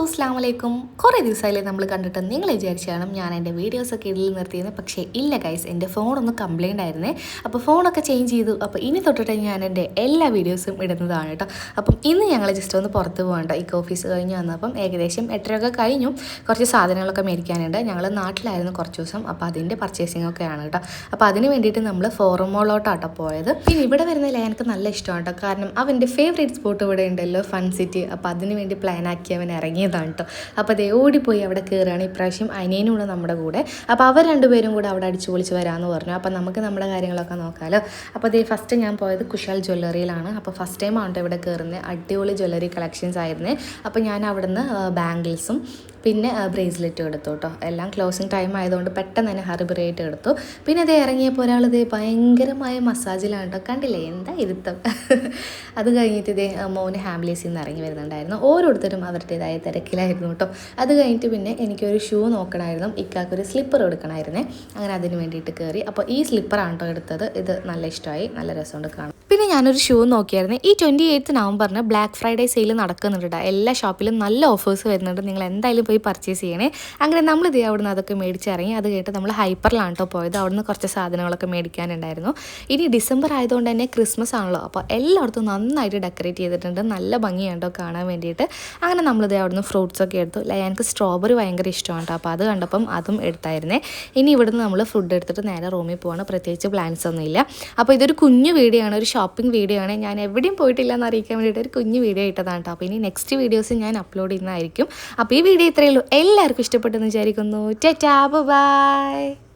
അസ്സലാമു അലൈക്കും. കുറേ ദിവസമായില്ലേ നമ്മൾ കണ്ടിട്ട് നിങ്ങൾ വിചാരിച്ചാണ് ഞാൻ എൻ്റെ വീഡിയോസൊക്കെ ഇതിൽ നിർത്തിയത്. പക്ഷേ ഇല്ല ഗൈസ്, എൻ്റെ ഫോണൊന്ന് കംപ്ലയിൻ്റ് ആയിരുന്നേ. അപ്പോൾ ഫോണൊക്കെ ചേഞ്ച് ചെയ്തു. അപ്പോൾ ഇനി തൊട്ടിട്ട് ഞാൻ എൻ്റെ എല്ലാ വീഡിയോസും ഇടുന്നതാണ് കേട്ടോ. അപ്പം ഇന്ന് ഞങ്ങൾ ജസ്റ്റ് ഒന്ന് പുറത്ത് പോകണ്ട. ഈ ഓഫീസ് കഴിഞ്ഞ് വന്നപ്പം ഏകദേശം 8:30 കഴിഞ്ഞു. കുറച്ച് സാധനങ്ങളൊക്കെ മേടിക്കാനുണ്ട്. ഞങ്ങൾ നാട്ടിലായിരുന്നു കുറച്ച് ദിവസം. അപ്പോൾ അതിൻ്റെ പർച്ചേസിംഗ് ഒക്കെയാണ് കേട്ടോ. അപ്പോൾ അതിന് വേണ്ടിയിട്ട് നമ്മൾ ഫോറം മോളോട്ടാട്ടോ പോയത്. പിന്നെ ഇവിടെ വരുന്നതിൽ എനിക്ക് നല്ല ഇഷ്ടമാണ് കേട്ടോ. കാരണം അവൻ്റെ ഫേവറേറ്റ് സ്പോട്ട് ഇവിടെ ഉണ്ടല്ലോ, ഫൺ സിറ്റി. അപ്പോൾ അതിന് വേണ്ടി പ്ലാൻ ആക്കി അവൻ ഇറങ്ങിയതാണ് കേട്ടോ. അപ്പോൾ അതേ ഓടിപ്പോയി അവിടെ കയറുകയാണ്. ഇപ്രാവശ്യം അനിയനും കൂടെ നമ്മുടെ കൂടെ. അപ്പോൾ അവർ രണ്ടുപേരും കൂടെ അവിടെ അടിച്ചു പൊളിച്ച് വരാമെന്ന് പറഞ്ഞു. അപ്പോൾ നമുക്ക് നമ്മുടെ കാര്യങ്ങളൊക്കെ നോക്കാമല്ലോ. അപ്പോൾ അതേ ഫസ്റ്റ് ഞാൻ പോയത് കുശാൽ ജ്വല്ലറിയിലാണ്. അപ്പോൾ ഫസ്റ്റ് ടൈം ആണ് ഇവിടെ കയറുന്നത്. അടിപൊളി ജ്വല്ലറി കളക്ഷൻസ് ആയിരുന്നേ. അപ്പോൾ ഞാൻ അവിടുന്ന് ബാംഗിൾസും പിന്നെ ബ്രേസ്ലെറ്റും എടുത്തു കേട്ടോ. എല്ലാം ക്ലോസിങ് ടൈം ആയതുകൊണ്ട് പെട്ടെന്ന് തന്നെ ഹറിബറിയായിട്ട് എടുത്തു. പിന്നെ അത് ഇറങ്ങിയപ്പോൾ ഒരാളിത് ഭയങ്കരമായ മസാജിലാണ് കേട്ടോ. കണ്ടില്ലേ എന്താ ഇരുത്തം. അത് കഴിഞ്ഞിട്ട് ഇതേ മോന് ഹാംലേസിൽ നിന്ന് ഇറങ്ങി വരുന്നുണ്ടായിരുന്നു. ഓരോരുത്തരും അവരുടേതായ തിരക്കിലായിരുന്നു കേട്ടോ. അത് കഴിഞ്ഞിട്ട് പിന്നെ എനിക്കൊരു ഷൂ നോക്കണമായിരുന്നു. ഇക്കാക്കൊരു സ്ലിപ്പർ എടുക്കണമായിരുന്നേ. അങ്ങനെ അതിന് വേണ്ടിയിട്ട് കയറി. അപ്പോൾ ഈ സ്ലിപ്പറാണ് കേട്ടോ എടുത്തത്. ഇത് നല്ല ഇഷ്ടമായി, നല്ല രസമുണ്ട് കാണാൻ. പിന്നെ ഞാനൊരു ഷൂ നോക്കിയായിരുന്നു. ഈ 28 നവംബറിന് ബ്ലാക്ക് ഫ്രൈഡേ സെയിൽ നടക്കുന്നുണ്ട്. എല്ലാ ഷോപ്പിലും നല്ല ഓഫേഴ്സ് വരുന്നുണ്ട്. നിങ്ങൾ എന്തായാലും പോയി പർച്ചേസ് ചെയ്യണേ. അങ്ങനെ നമ്മളിത് അവിടുന്ന് അതൊക്കെ മേടിച്ചിറങ്ങി. അത് കേട്ട് നമ്മൾ ഹൈപ്പറിലാണ് കേട്ടോ പോയത്. അവിടുന്ന് കുറച്ച് സാധനങ്ങളൊക്കെ മേടിക്കാനുണ്ടായിരുന്നു. ഇനി ഡിസംബർ ആയതുകൊണ്ട് തന്നെ ക്രിസ്മസ് ആണല്ലോ. അപ്പോൾ എല്ലായിടത്തും നന്നായിട്ട് ഡെക്കറേറ്റ് ചെയ്തിട്ടുണ്ട്. നല്ല ഭംഗിയാണ് കേട്ടോ കാണാൻ വേണ്ടിയിട്ട്. അങ്ങനെ നമ്മളിത് അവിടുന്ന് ഫ്രൂട്ട്സൊക്കെ എടുത്തു. എനിക്ക് സ്ട്രോബെറി ഭയങ്കര ഇഷ്ടമാണ് കേട്ടോ. അപ്പോൾ അത് കണ്ടപ്പം അതും എടുത്തായിരുന്നേ. ഇനി ഇവിടുന്ന് നമ്മൾ ഫുഡ് എടുത്തിട്ട് നേരെ റൂമിൽ പോവാണ്. പ്രത്യേകിച്ച് പ്ലാൻസ് ഒന്നുമില്ല. അപ്പോൾ ഇതൊരു കുഞ്ഞു വീഡിയോ ആണ്, ഒരു ഷോപ്പിംഗ് വീഡിയോ ആണ്. ഞാൻ എവിടെയും പോയിട്ടില്ല എന്ന് അറിയിക്കാൻ വേണ്ടിയിട്ട് ഒരു കുഞ്ഞു വീഡിയോ ഇട്ടതാണ് കേട്ടോ. അപ്പോൾ ഇനി നെക്സ്റ്റ് വീഡിയോസ് ഞാൻ അപ്ലോഡ് ചെയ്യുന്നതായിരിക്കും. അപ്പോൾ ഈ വീഡിയോ ഇത്രയേ ഉള്ളൂ. എല്ലാവർക്കും ഇഷ്ടപ്പെട്ടെന്ന് വിചാരിക്കുന്നു. Tata bye.